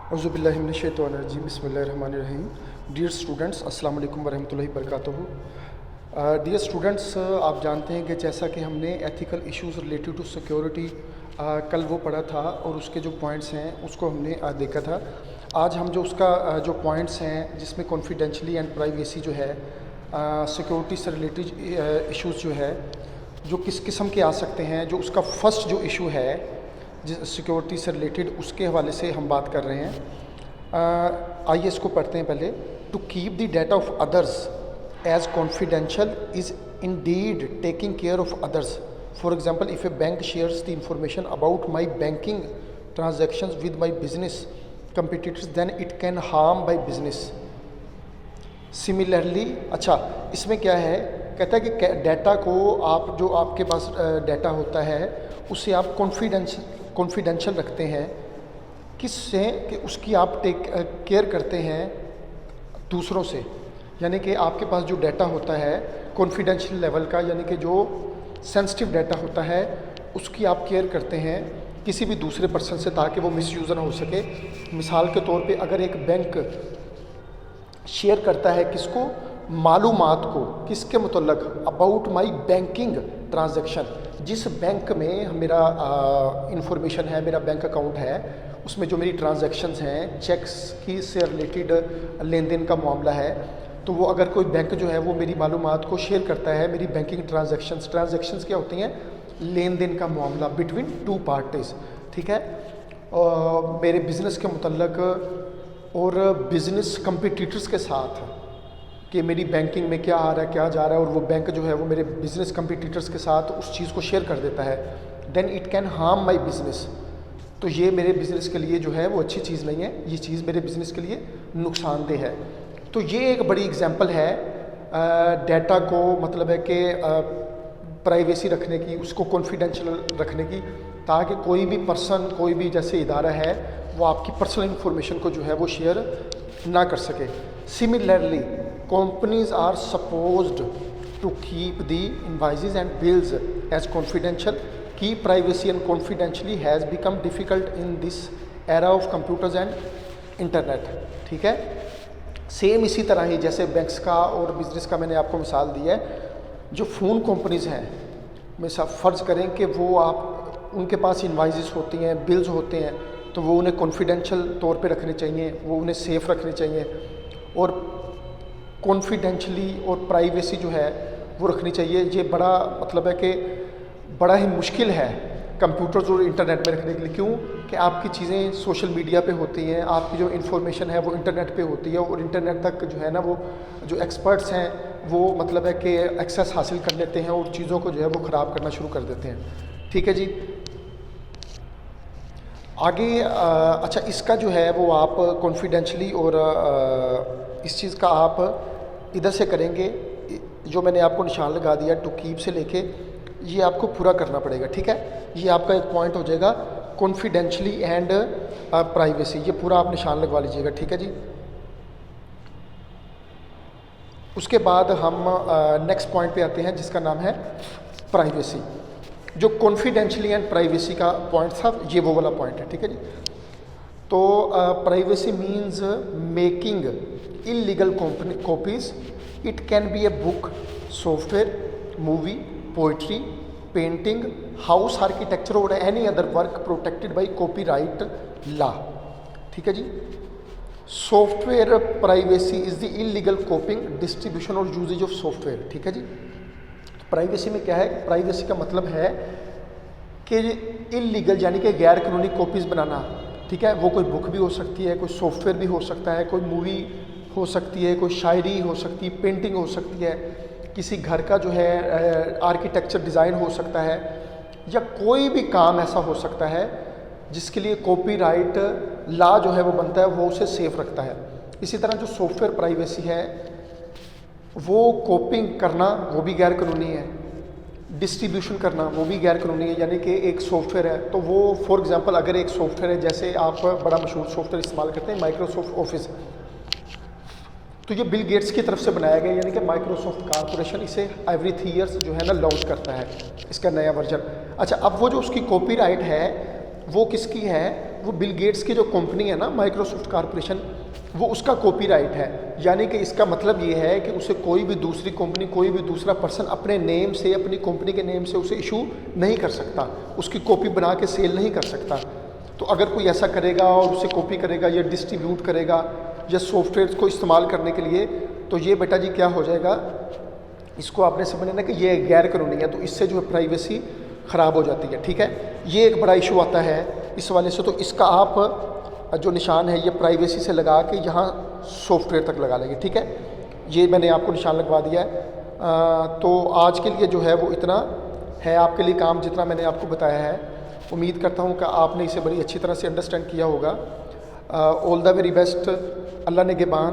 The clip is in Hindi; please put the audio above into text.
औज़ुबिल्लाहिमिनश्शैतानिर्रजीम बिस्मिल्लाहिर्रहमानिर्रहीम। डियर स्टूडेंट्स, अस्सलाम वालेकुम वरहमतुल्लाहि वबरकातुहू। डियर स्टूडेंट्स, आप जानते हैं कि जैसा कि हमने ethical issues related to security कल वो पढ़ा था और उसके जो पॉइंट्स हैं उसको हमने देखा था। आज हम जो उसका जो पॉइंट्स हैं जिसमें कॉन्फिडेंशली एंड प्राइवेसी जो है सिक्योरिटी से रिलेटेड इश्यूज़ जो है जो किस किस्म के आ सकते हैं, जो उसका फ़र्स्ट जो इशू है जिस सिक्योरिटी से रिलेटेड उसके हवाले से हम बात कर रहे हैं। आइए इसको पढ़ते हैं पहले। To keep the data of others as confidential is indeed taking care of others. For example, if a bank shares the information about my banking transactions with my business competitors then it can harm my business. Similarly, अच्छा इसमें क्या है, कहता है कि डाटा को आप जो आपके पास डाटा होता है उसे आप कॉन्फिडेंशियल रखते हैं। किससे? कि उसकी आप टेक केयर करते हैं दूसरों से। यानी कि आपके पास जो डाटा होता है कॉन्फिडेंशियल लेवल का, यानी कि जो सेंसिटिव डाटा होता है उसकी आप केयर करते हैं किसी भी दूसरे पर्सन से, ताकि वो मिसयूज़ ना हो सके। मिसाल के तौर पे अगर एक बैंक शेयर करता है किसको, मालूमात को, किसके मुतल्लक, अबाउट माई बैंकिंग ट्रांजैक्शन, जिस बैंक में मेरा इंफॉर्मेशन है, मेरा बैंक अकाउंट है, उसमें जो मेरी ट्रांजैक्शंस हैं, चेक्स की से रिलेटेड लेन देन का मामला है, तो वो अगर कोई बैंक जो है वो मेरी मालूमात को शेयर करता है, मेरी बैंकिंग ट्रांजैक्शंस क्या होती हैं, लेन देन का मामला बिटवीन टू पार्टीज़, ठीक है, और मेरे बिज़नेस के मुतल्लक और बिज़नेस कंपटीटर्स के साथ कि मेरी बैंकिंग में क्या आ रहा है, क्या जा रहा है, और वो बैंक जो है वो मेरे बिज़नेस कंपटीटर्स के साथ उस चीज़ को शेयर कर देता है, then it can harm my business. तो ये मेरे बिज़नेस के लिए जो है वो अच्छी चीज़ नहीं है, ये चीज़ मेरे बिज़नेस के लिए नुकसानदेह है। तो ये एक बड़ी एग्जांपल है डाटा को, मतलब है कि प्राइवेसी रखने की, उसको कॉन्फिडेंशियल रखने की, ताकि कोई भी पर्सन, कोई भी जैसे इदारा है वो आपकी पर्सनल इंफॉर्मेशन को जो है वो शेयर ना कर सके। Similarly, companies are supposed to keep the invoices and bills as confidential. Keep privacy and confidentially has become difficult in this era of computers and internet. ठीक है, सेम इसी तरह ही जैसे बैंक्स का और बिजनेस का मैंने आपको मिसाल दी है, जो फ़ोन कंपनीज़ हैं, मिसाल फ़र्ज़ करें कि वो आप उनके पास इनवाइसेस होती हैं, बिल्स होते हैं, तो वो उन्हें कॉन्फिडेंशियल तौर पे रखने चाहिए, वो उन्हें सेफ़ रखने चाहिए, और कॉन्फिडेंशली और प्राइवेसी जो है वो रखनी चाहिए। ये बड़ा मतलब है कि बड़ा ही मुश्किल है कंप्यूटर्स और इंटरनेट में रखने के लिए। क्यों? कि आपकी चीज़ें सोशल मीडिया पे होती हैं, आपकी जो इन्फॉर्मेशन है वो इंटरनेट पे होती है, और इंटरनेट तक जो है ना वो जो एक्सपर्ट्स हैं वो मतलब है कि एक्सेस हासिल कर लेते हैं और चीज़ों को जो है वो ख़राब करना शुरू कर देते हैं। ठीक है जी, आगे अच्छा इसका जो है वो आप कॉन्फिडेंशली और इस चीज़ का आप इधर से करेंगे, जो मैंने आपको निशान लगा दिया टू कीप से लेके, ये आपको पूरा करना पड़ेगा। ठीक है, ये आपका एक पॉइंट हो जाएगा कॉन्फिडेंशली एंड प्राइवेसी, ये पूरा आप निशान लगवा लीजिएगा। ठीक है जी, उसके बाद हम नेक्स्ट पॉइंट पे आते हैं जिसका नाम है प्राइवेसी। जो कॉन्फिडेंशली एंड प्राइवेसी का पॉइंट था ये वो वाला पॉइंट है। ठीक है जी, तो privacy means making illegal copies. It can be a book, software, movie, poetry, painting, house architecture और any other work protected by copyright law. ठीक है जी, software privacy is the illegal copying, distribution और यूजेज ऑफ सॉफ्टवेयर। ठीक है जी, प्राइवेसी में क्या है, प्राइवेसी का मतलब है कि इलीगल यानी कि गैर कानूनी कॉपीज़ बनाना। ठीक है, वो कोई बुक भी हो सकती है, कोई सॉफ्टवेयर भी हो सकता है, कोई मूवी हो सकती है, कोई शायरी हो सकती है, पेंटिंग हो सकती है, किसी घर का जो है आर्किटेक्चर डिज़ाइन हो सकता है, या कोई भी काम ऐसा हो सकता है जिसके लिए कॉपीराइट लॉ जो है वो बनता है, वो उसे सेफ रखता है। इसी तरह जो सॉफ्टवेयर प्राइवेसी है, वो कॉपिंग करना वो भी गैर कानूनी है, डिस्ट्रीब्यूशन करना वो भी गैर कानूनी है। यानी कि एक सॉफ्टवेयर है तो वो फॉर एग्जांपल अगर एक सॉफ्टवेयर है, जैसे आप बड़ा मशहूर सॉफ्टवेयर इस्तेमाल करते हैं माइक्रोसॉफ्ट ऑफिस, तो ये बिल गेट्स की तरफ से बनाया गया, यानी कि माइक्रोसॉफ्ट कारपोरेशन इसे एवरी 3 ईयर्स जो है ना लॉन्च करता है इसका नया वर्जन। अच्छा, अब वो जो उसकी कॉपीराइट है वो किसकी है, वो बिल गेट्स की जो कंपनी है ना, माइक्रोसॉफ्ट कॉरपोरेशन, वो उसका कॉपीराइट है। यानी कि इसका मतलब ये है कि उसे कोई भी दूसरी कंपनी, कोई भी दूसरा पर्सन अपने नेम से, अपनी कंपनी के नेम से उसे इशू नहीं कर सकता, उसकी कॉपी बना के सेल नहीं कर सकता। तो अगर कोई ऐसा करेगा और उसे कॉपी करेगा या डिस्ट्रीब्यूट करेगा या सॉफ्टवेयर को इस्तेमाल करने के लिए, तो ये बेटा जी क्या हो जाएगा, इसको आपने समझना कि ये गैर कानूनी है, तो इससे जो है प्राइवेसी ख़राब हो जाती है। ठीक है, ये एक बड़ा इशू आता है इस वाले से। तो इसका आप जो निशान है ये प्राइवेसी से लगा के यहाँ सॉफ्टवेयर तक लगा लेंगे। ठीक है, ये मैंने आपको निशान लगवा दिया है। तो आज के लिए जो है वो इतना है आपके लिए काम, जितना मैंने आपको बताया है। उम्मीद करता हूँ कि आपने इसे बड़ी अच्छी तरह से अंडरस्टैंड किया होगा। All the very best. Allah ने निगहबान।